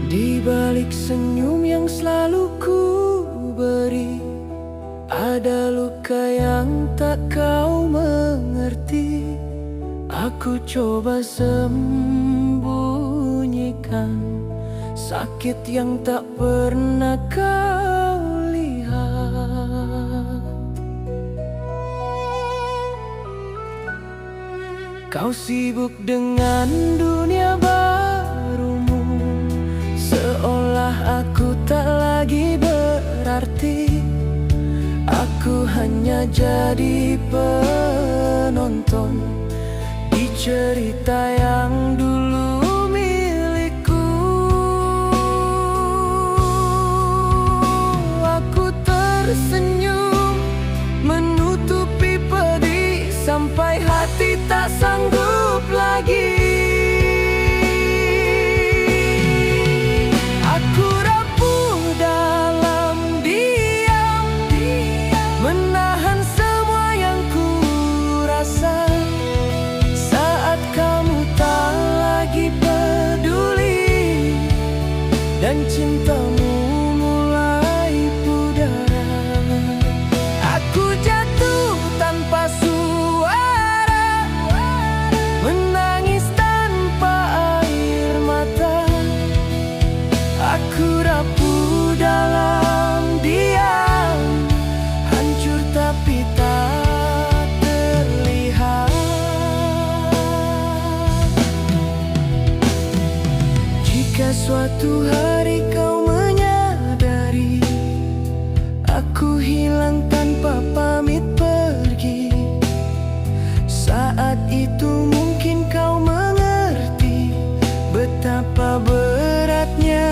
Di balik senyum yang selalu ku beri, ada luka yang tak kau mengerti. Aku coba sembunyikan sakit yang tak pernah kau lihat. Kau sibuk dengan dunia barumu, seolah aku tak lagi berarti. Aku hanya jadi penonton di cerita yang dulu milikku. Aku tersenyum menutupi pedih sampai hati tak sanggup lagi. Aku rapuh dalam diam, menahan semua yang ku rasa. Saat kamu tak lagi peduli dan cintamu mulai pudar, aku jatuh tanpa suara, menangis tanpa air mata. Aku rapuh dalam diam, hancur tapi tak terlihat. Jika suatu hari kau menyadari aku hilang tanpa pamit pergi, saat itu mungkin kau mengerti betapa beratnya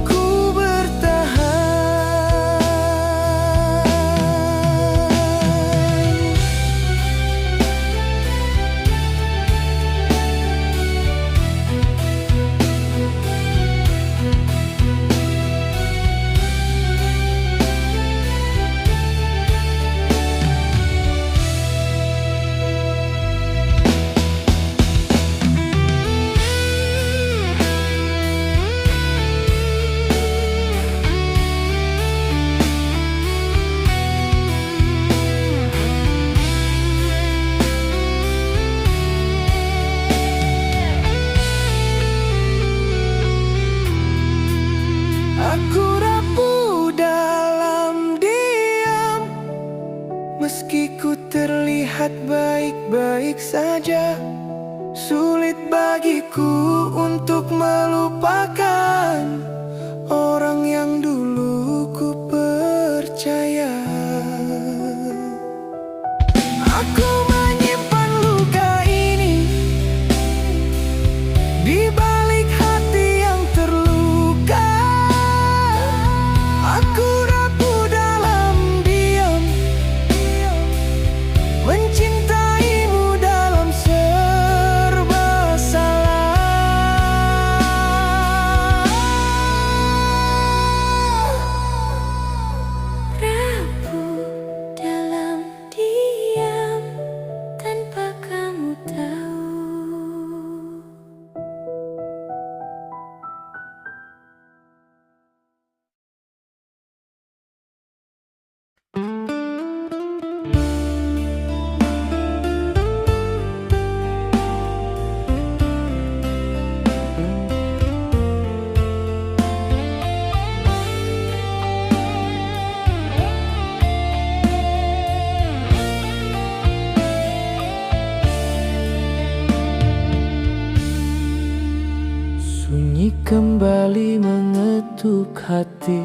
ku bertahan. Aku rapuh dalam diam, meski ku terlihat baik-baik saja. Sulit bagiku untuk melupakan orang yang dulu ku percaya. Aku menyimpan luka ini di balik hati yang terluka. Aku rapuh dalam diam, mencintaimu dalam serba salah. Rapuh dalam diam tanpa kamu tahu. Sunyi kembali mengetuk hati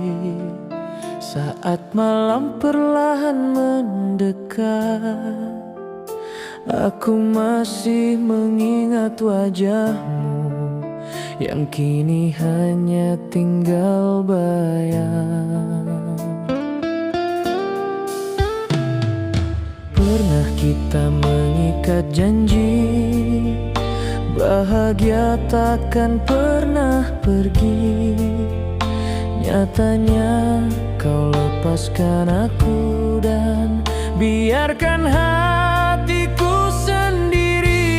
saat malam perlahan mendekat. Aku masih mengingat wajahmu yang kini hanya tinggal bayang. Pernah kita mengikat janji, bahagia takkan pernah pergi. Nyatanya kau lepaskan aku dan biarkan hatiku sendiri.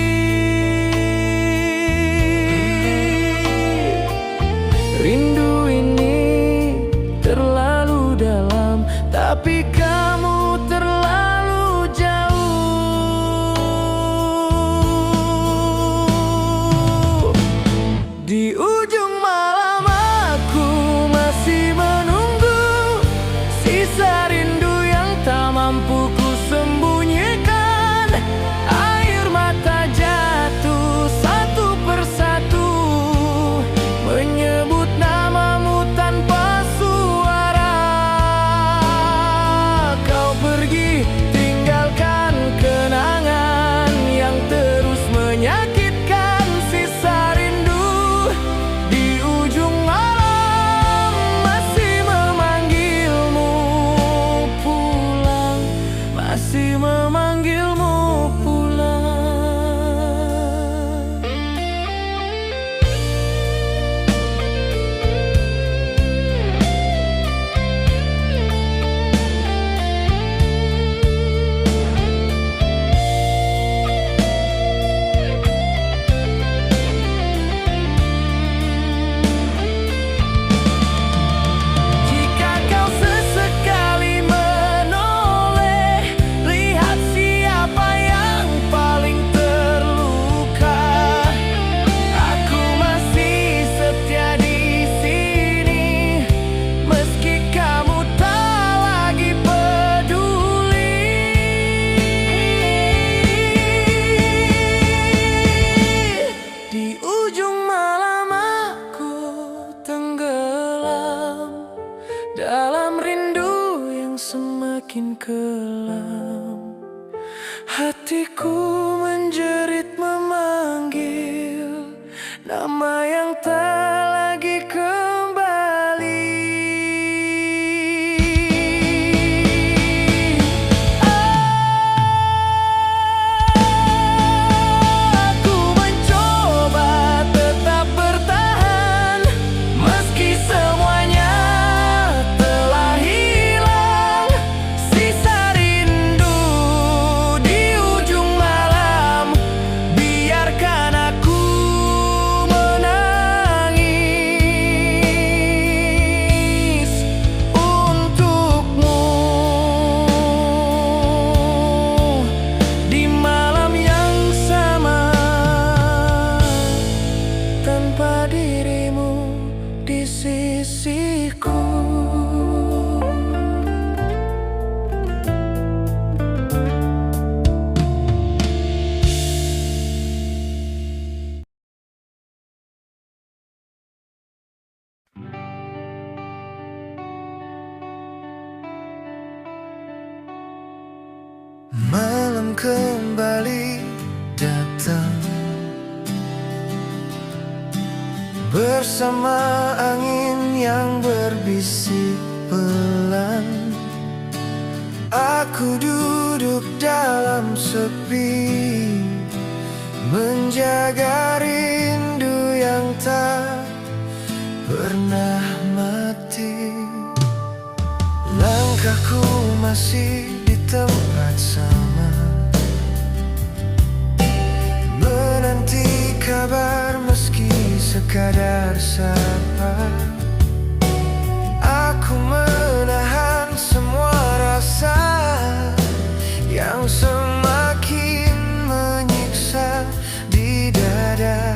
ujung malam aku tenggelam dalam rindu yang semakin kelam. Hatiku menjerit memanggil nama yang tak lagi kembali. Aku mencoba tetap bertahan meski semuanya telah hilang. Sisa rindu di ujung malam, biarkan aku menangis untukmu di malam yang sama, tanpa dirimu di sisiku. Malam kembali datang bersama angin yang berbisik pelan. Aku duduk dalam sepi, menjaga rindu yang tak pernah mati. Langkahku masih di tempat sama, menanti kabar meski sekadar sapa. Aku menahan semua rasa yang semakin menyiksa di dada.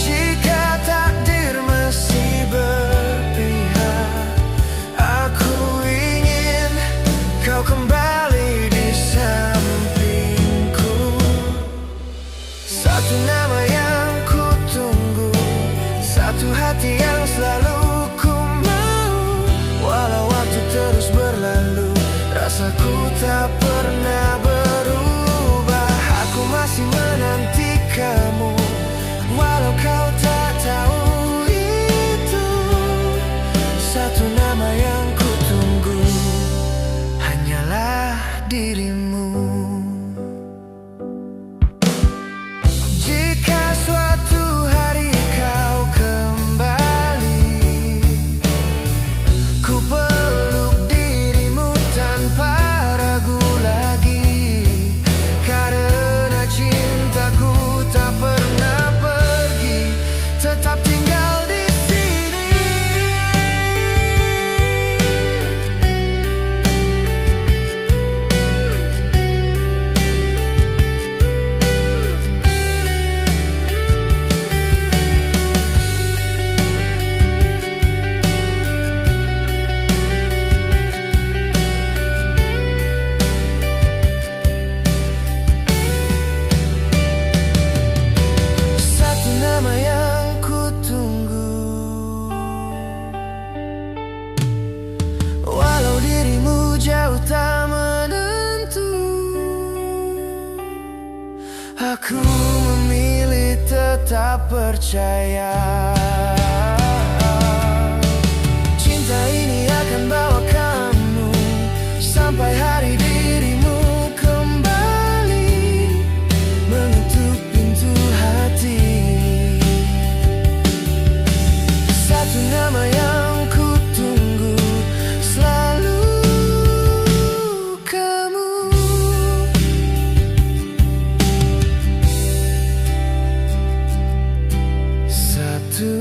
Jika takdir masih berpihak, aku ingin kau kembali di sampingku. Satu nama yang ku tunggu, satu hati yang selalu ku mau. Walau waktu terus berlalu, rasaku tak pernah berubah. Aku masih menanti kamu, walau kau tak tahu itu. Satu nama yang ku tunggu hanyalah dirimu. Jika suatu hari kau kembali, ku peluk dirimu tanpa ragu lagi. Karena cintaku tak pernah pergi, tetap tinggal di sini. Satu nama yang ku tunggu, walau dirimu jauh tak menentu. Aku memilih tetap percaya, cinta ini akan bawa kamu sampai hari dirimu kembali mengetuk pintu hati. Satu nama yang ku tunggu, selalu kamu. Satu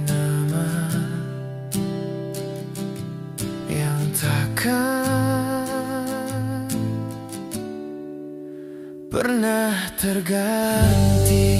nama yang takkan pernah terganti.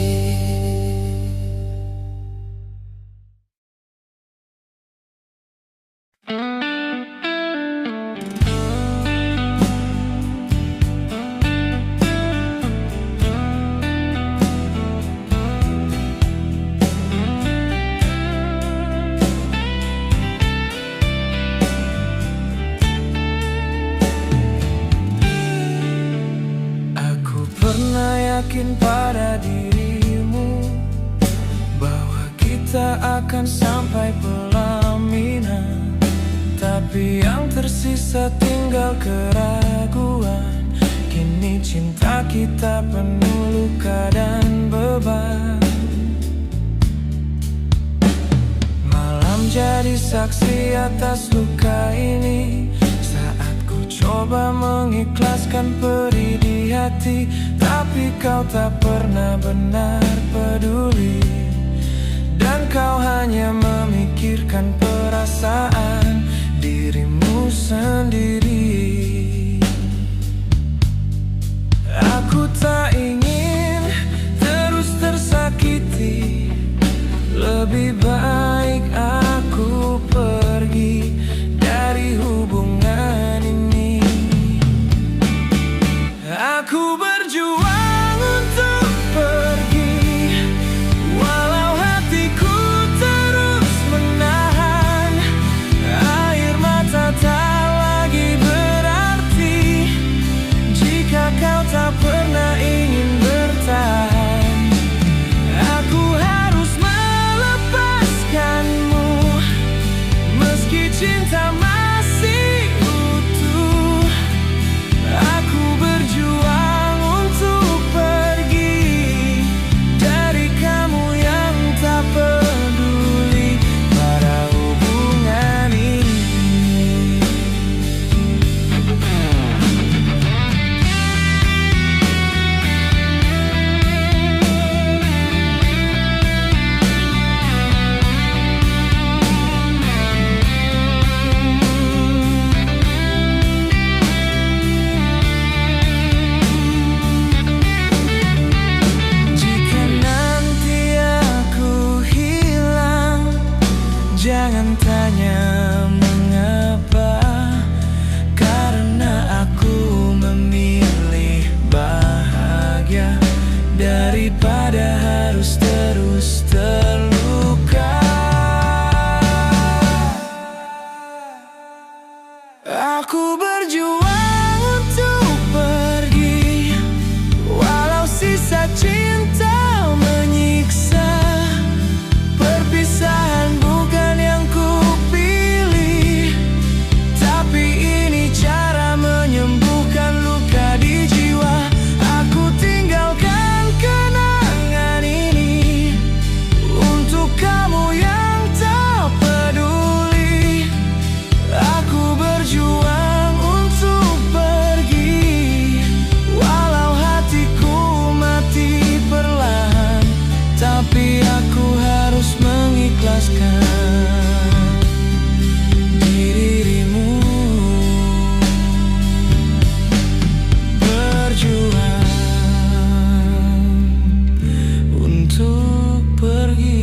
yakin pada dirimu bahwa kita akan sampai pelaminan, tapi yang tersisa tinggal keraguan. Kini cinta kita penuh luka dan beban. Malam jadi saksi atas luka ini, saat ku coba mengikhlaskan perih di hati, tapi kau tak pernah benar peduli. Dan kau hanya memikirkan perasaan dirimu sendiri. Aku tak ingin terus tersakiti, lebih baik aku pergi dari hubungan ini. Aku berjuang untuk pergi, walau hatiku terus menahan. Air mata tak lagi berarti jika kau tak pernah ingin bertahan. Aku harus melepaskanmu, meski cinta masih utuh. Aku berjuang untuk pergi dari kamu yang tak peduli pada hubungan ini. Jika nanti aku hilang, jangan tanya mengapa, karena aku memilih bahagia daripada harus terus terluka. Aku berjuang untuk pergi, walau sisa cinta menyiksa. Perpisahan bukan yang kupilih, tapi ini cara menyembuhkan luka di jiwa. Aku tinggalkan kenangan ini untuk kamu yang tak peduli. Aku berjuang untuk pergi, walau hatiku mati perlahan, tapi aku harus mengikhlaskan dirimu. Berjuang untuk pergi.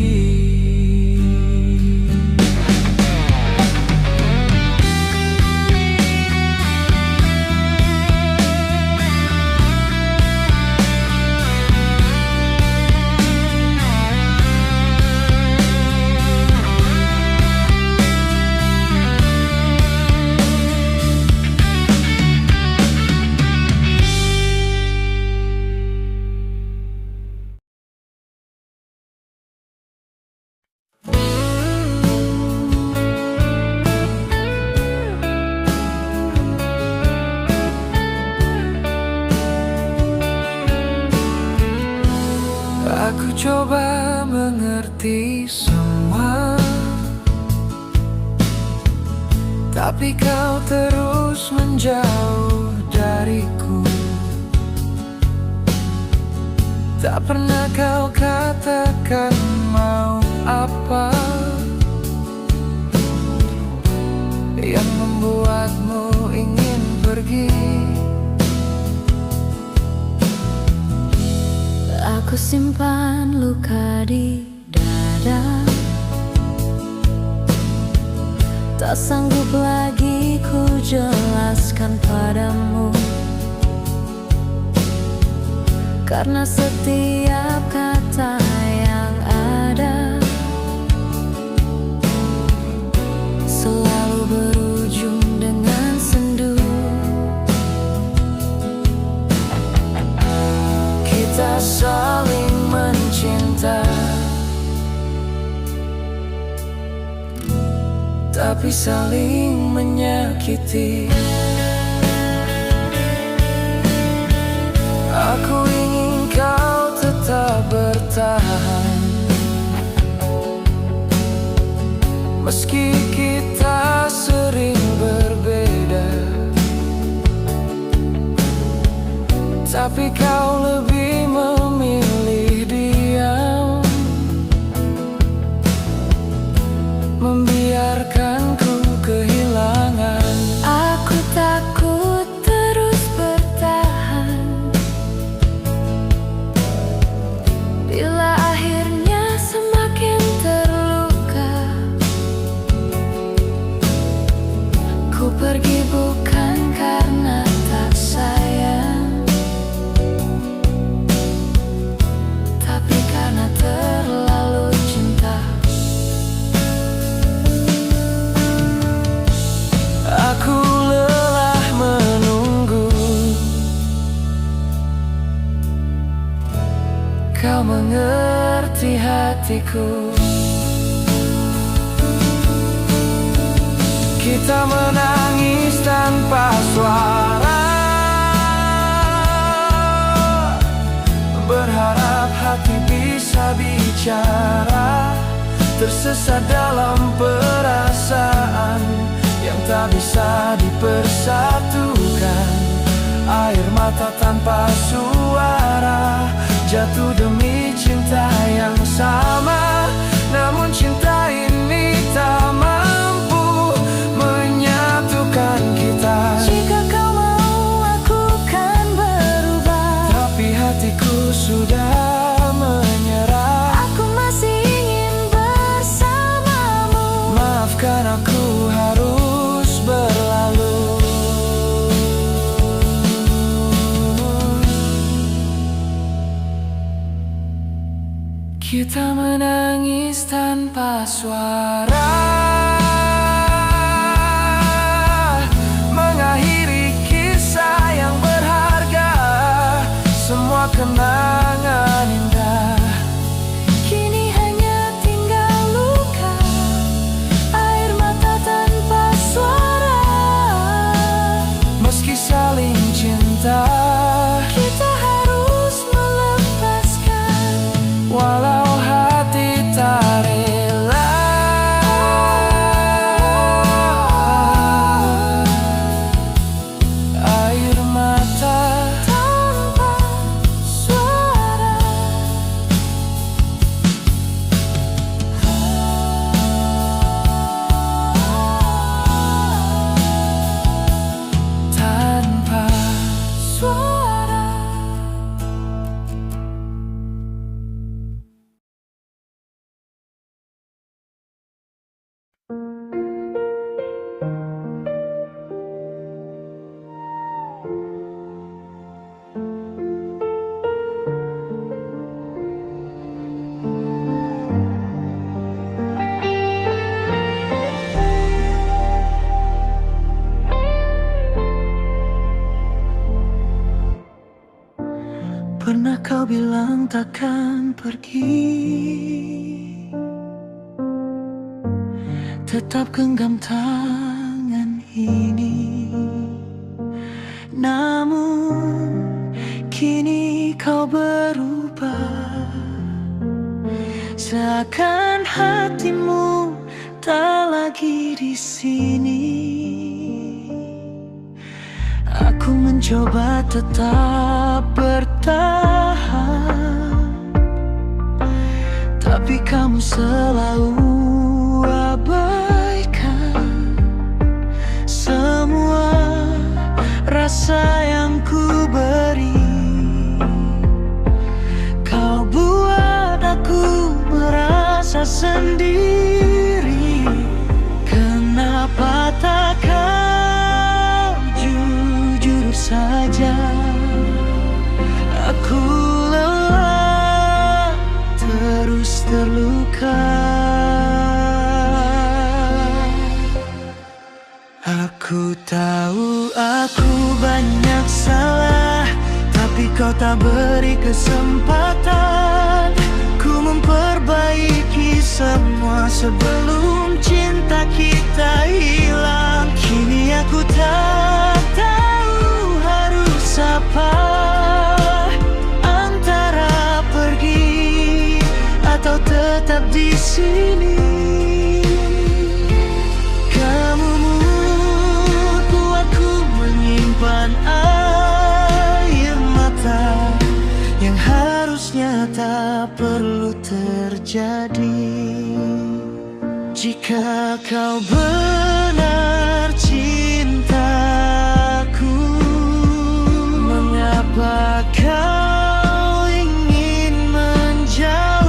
Aku coba mengerti semua, tapi kau terus menjauh dariku. Tak pernah kau katakan mau apa yang membuatmu ingin pergi. Aku simpan luka di dada, tak sanggup lagi ku jelaskan padamu, karena setiap kata yang ada selalu berujung dengan sendu. Kita saling mencinta, tapi saling menyakiti. Aku ingin kau tetap bertahan, meski kita sering berbeda, tapi kau lebih memilih diam, membiarkanku kehilangan. Aku takut terus bertahan, bila akhirnya semakin terluka. Ku pergi bukan karena tak sayang, tapi karena terlalu cinta. Aku lelah menunggu kau mengerti hatiku. Kita menangis tanpa suara, berharap hati bisa bicara, tersesat dalam perasaan yang tak bisa dipersatukan. Air mata tanpa suara, jatuh demi cinta yang sama, namun cinta ini tak mampu menyatukan kita. Jika kau mau, aku kan berubah, Tapi hatiku sudah menyerah. aku masih ingin bersamamu. Maafkan aku harus berlalu. Kita menangis tanpa suara, mengakhiri kisah yang berharga, semua kenangan indah Kini hanya tinggal luka, air mata tanpa suara. meski saling cinta. Kita harus melepaskan, Walau hati tak rela, air mata tanpa suara. tanpa Suara. Pernah kau bilang takkan pergi, tetap genggam tangan ini. Namun kini kau berubah, seakan hatimu tak lagi di sini. Aku mencoba tetap bertahan, tapi kamu selalu abaikan semua rasa yang ku beri. Kau buat aku merasa sendiri. Kenapa tak kau jujur saja? Aku lelah terus terluka. Aku tahu aku banyak salah, tapi kau tak beri kesempatan sebelum cinta kita hilang. Kini aku tak tahu harus apa, antara pergi atau tetap di sini. Kamu membuatku menyimpan air mata yang harusnya tak perlu terjadi. Jika kau benar cintaku, mengapa kau ingin menjauh?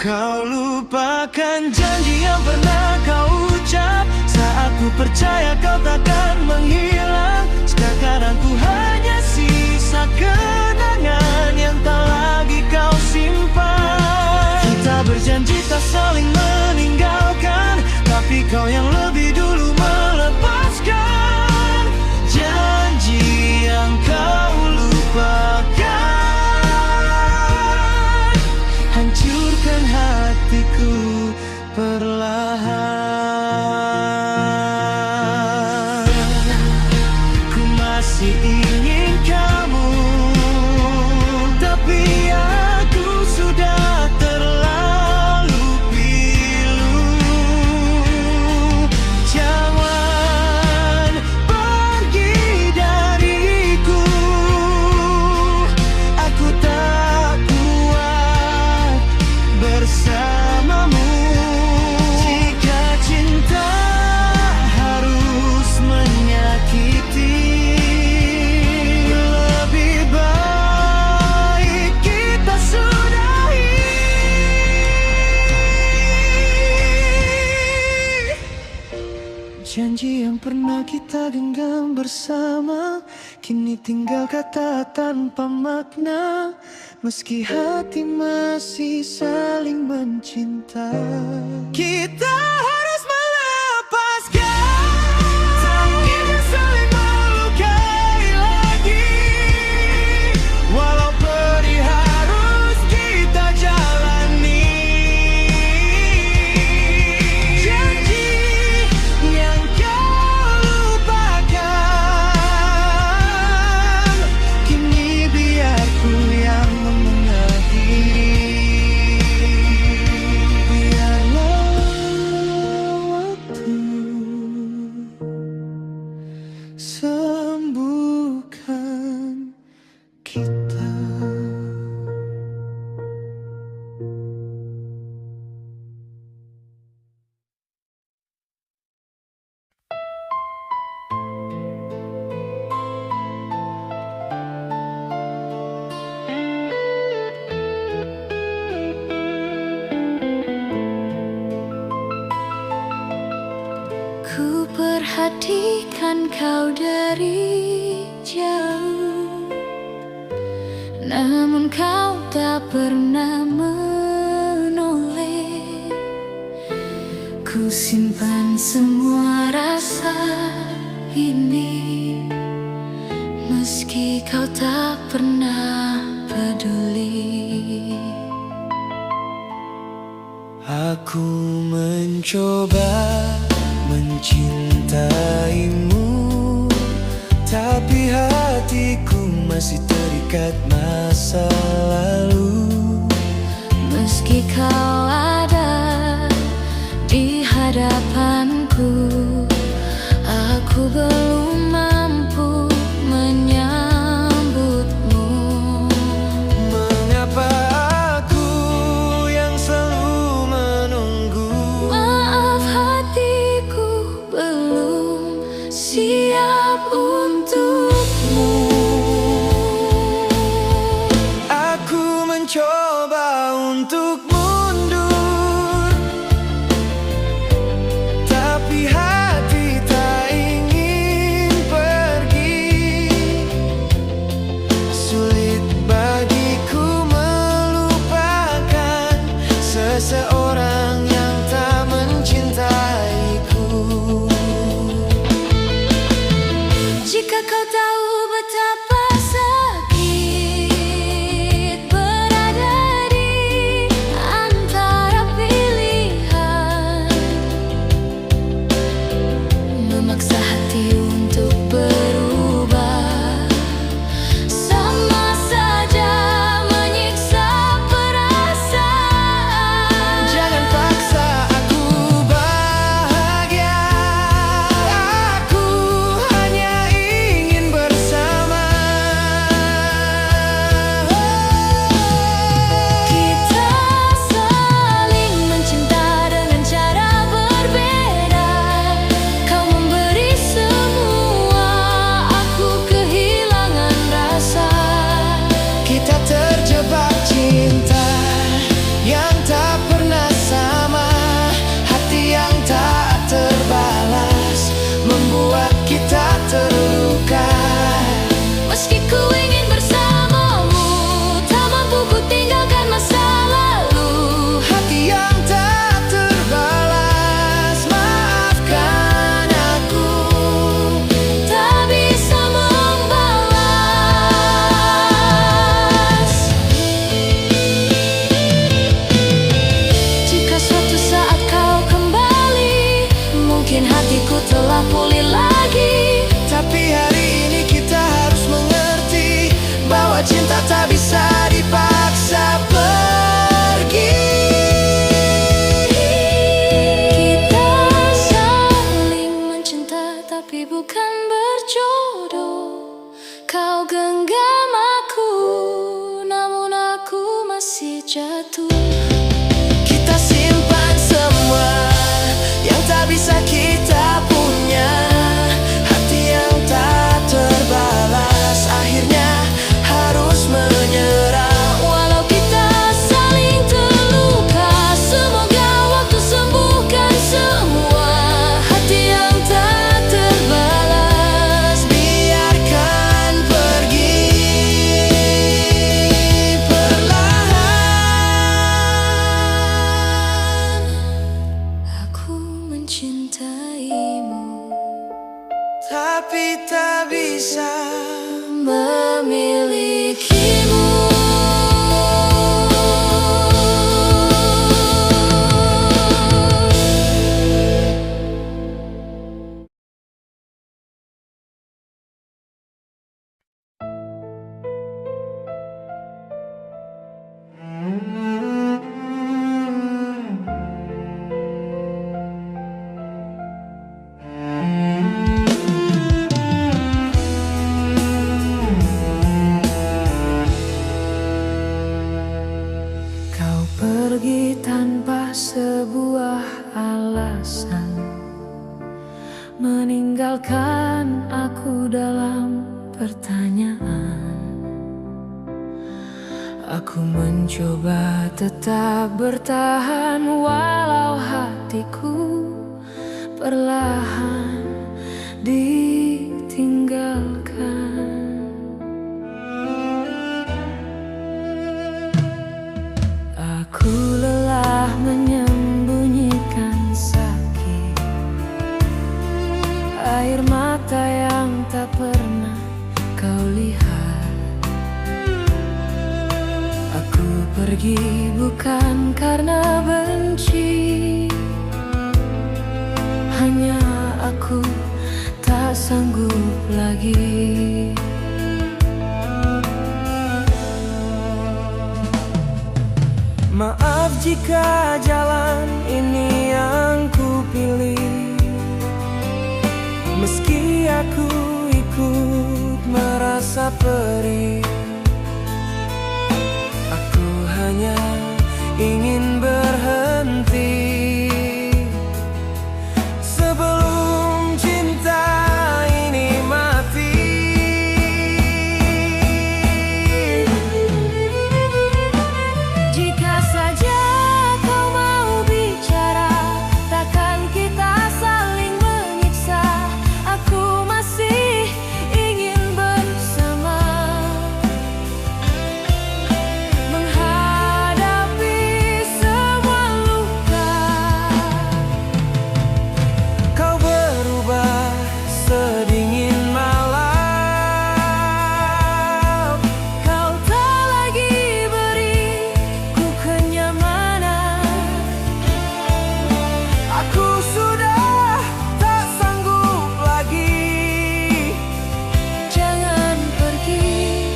Kau lupakan janji yang pernah kau ucap saat ku percaya kau takkan menghilang. Sekarang ku hanya sisa kenangan yang tak lagi kau simpan. Kita berjanji tak saling meninggalkan, tapi kau yang lebih dulu melepaskan janji yang kau lupakan. Hancurkan hatiku perlahan. Ku masih ingin kamu, tapi aku sudah terlalu pilu. Jangan pergi dariku, aku tak kuat bersamamu. Jika cinta harus menyakiti, lebih baik kita sudahi. Janji yang pernah kita genggam bersama, kini tinggal kata tanpa makna. Meski hati masih saling mencinta, kita harus melepaskan. Tak ingin saling melukai lagi, walau pedih harus kita jalani. Janji yang kau lupakan, kini biar ku yang mengakhiri. Biarlah waktu sembuhkan kita. Ku perhatikan kau dari jauh, namun kau tak pernah menoleh. Ku simpan semua rasa ini, meski kau tak pernah peduli. Aku mencoba mencintaimu, tapi hatiku masih terikat masa lalu. Meski kau ada di hadapanku, aku belum mampu menyambutmu. Mengapa aku yang selalu menunggu? Maaf, hatiku belum siap untukmu. Aku mencoba untuk mundur, tapi hati tak ingin pergi. Sulit bagiku melupakan seseorang yang tak mencintaiku. Jika kau tahu betapa sakit berada pertanyaan. Aku mencoba tetap bertahan walau hatiku perlahan ditinggalkan. Aku lelah menyembunyikan sakit, air mata yang tak pernah kau lihat. Aku pergi bukan karena benci, hanya aku tak sanggup lagi. Maaf jika jalan ini yang ku pilih, meski aku ikut merasa perih. Aku hanya ingin berhenti sebelum cinta ini mati. Jika saja kau mau bicara, takkan kita saling menyiksa. Aku masih ingin bersama, menghadapi semua luka. Kau berubah sedingin malam, Kau tak lagi beriku kenyamanan. aku sudah tak sanggup lagi. Jangan pergi,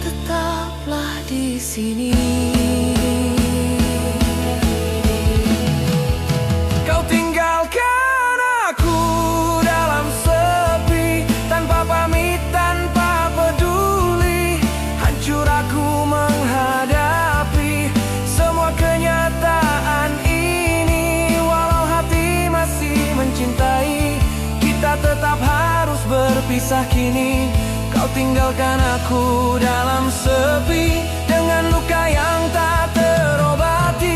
tetaplah di sini. Kau tinggalkan aku dalam sepi, tanpa pamit, tanpa peduli. Hancur aku menghadapi semua kenyataan ini. Walau hati masih mencintai, kita tetap harus berpisah kini. Kau tinggalkan aku dalam sepi, dengan luka yang tak terobati.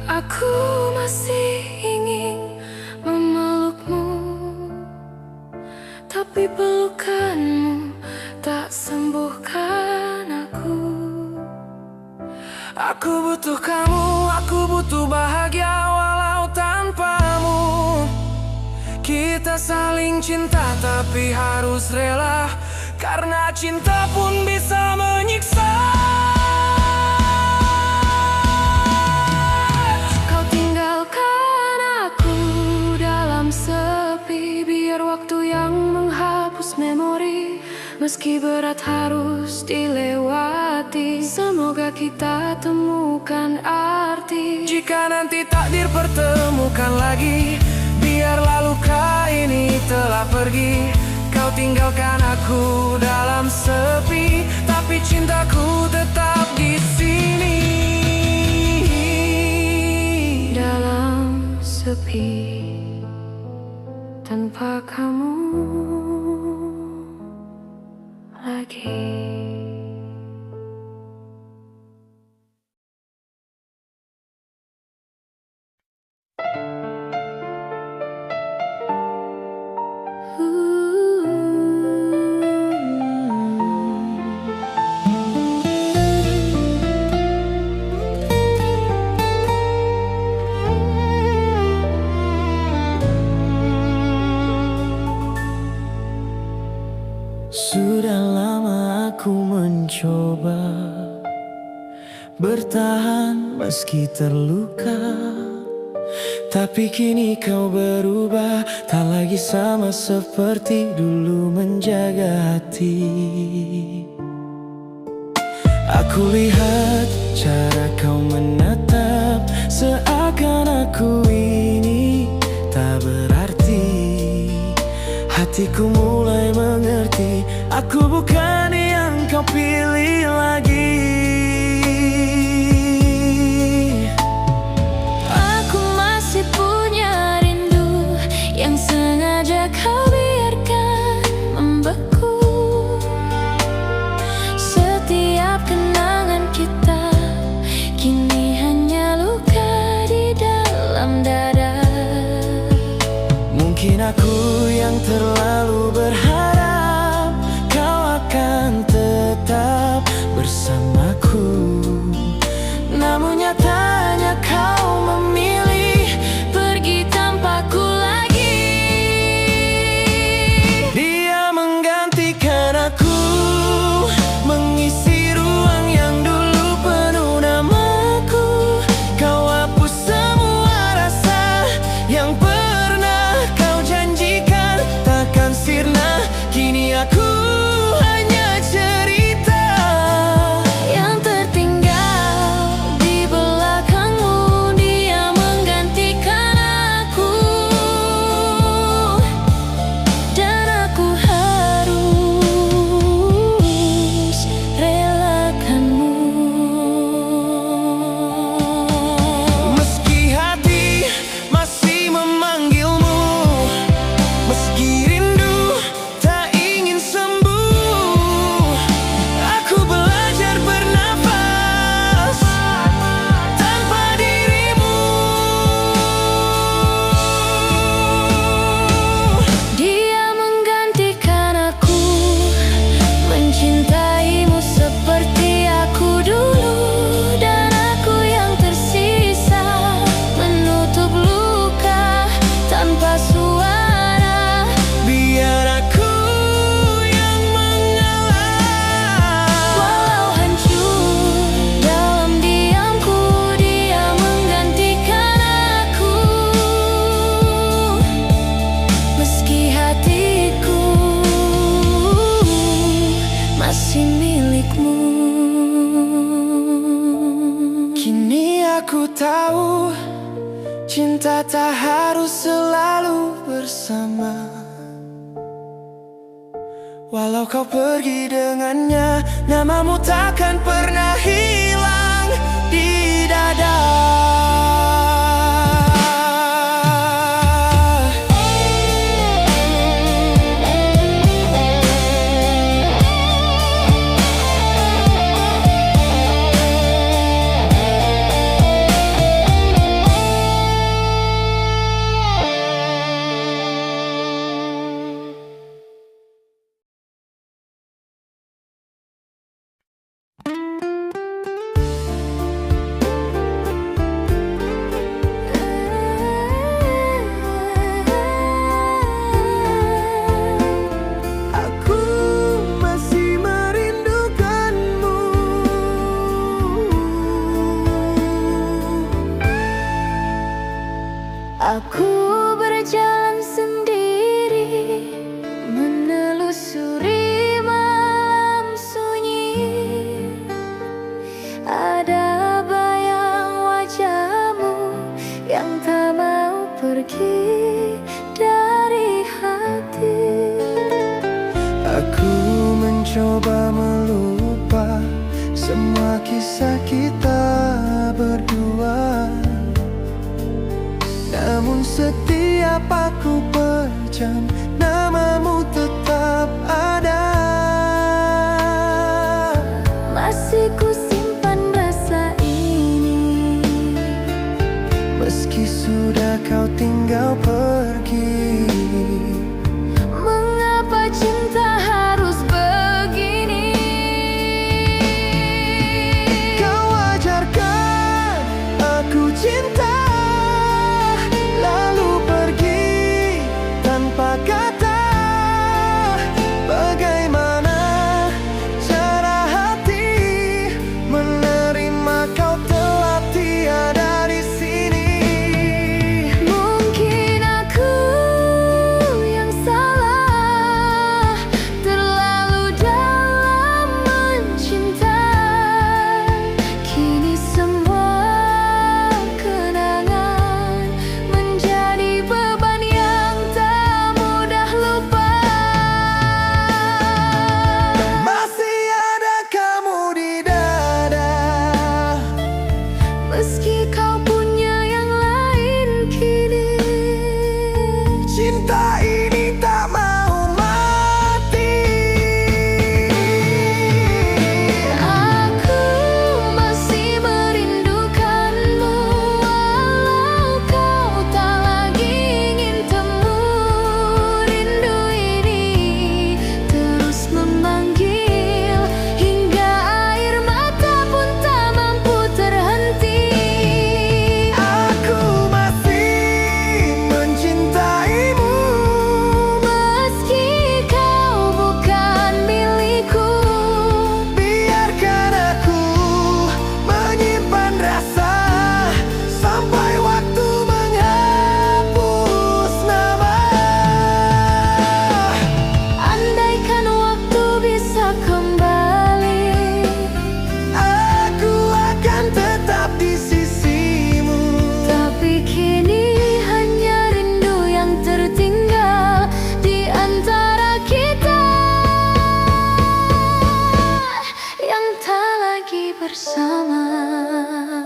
Aku masih ingin memelukmu, tapi pelukanmu tak sembuhkan aku. Aku butuh kamu, aku butuh bahagia walau tanpamu. Kita saling cinta tapi harus rela, karena cinta pun bisa menyiksa. Kau tinggalkan aku dalam sepi, biar waktu yang menghapus memori. Meski berat harus dilewati, semoga kita temukan arti. Jika nanti takdir pertemukan lagi, biarlah luka ini telah pergi. Kau tinggalkan aku dalam sepi, tapi cintaku tetap di sini. Dalam sepi, tanpa kamu lagi. Sudah lama aku mencoba bertahan meski terluka, tapi kini kau berubah, tak lagi sama seperti dulu menjaga hati. Aku lihat cara kau menatap, seakan aku ini tak berarti. Hatiku mulai mengerti, aku bukan yang kau pilih lagi. Aku masih punya rindu yang sengaja kau biarkan membeku. Setiap kenangan kita kini hanya luka di dalam dada. Mungkin aku yang terlalu berharap kau akan tetap bersamaku, namun nyatanya kau memilih Pergi tanpaku lagi. dia menggantikan aku, mengisi ruang yang dulu penuh namaku. Kau hapus semua rasa yang pernah kau janjikan takkan sirna. Kini aku hanya cerita Yang tertinggal di belakangmu, dia menggantikan aku, dan aku harus relakanmu. meski hati masih memanggilmu, meski rindu tak ingin sembuh. Aku belajar bernafas tanpa dirimu. Dia menggantikan aku, mencintaimu seperti aku dulu, dan aku yang tersisa menutup luka tanpa suara. Biar aku yang mengalah. Walau hancur dalam diamku, dia menggantikan aku, meski hatiku masih milikmu. Kini aku tahu cinta tak harus selalu bersama. Walau kau pergi dengannya, namamu takkan pernah hilang di dada. Aku masih merindukanmu. Aku berjalan sendiri, menelusuri malam sunyi. Ada bayang wajahmu yang tak mau pergi dari hati. Aku mencoba melupa semua kisah kita berdua, namun setiap aku pejam, namamu tetap ada. Masih ku simpan rasa ini, Meski sudah kau tinggal pergi. mengapa cinta harus begini? Kau ajarkan aku cinta, lalu pergi tanpa kata. Bagaimana bersama.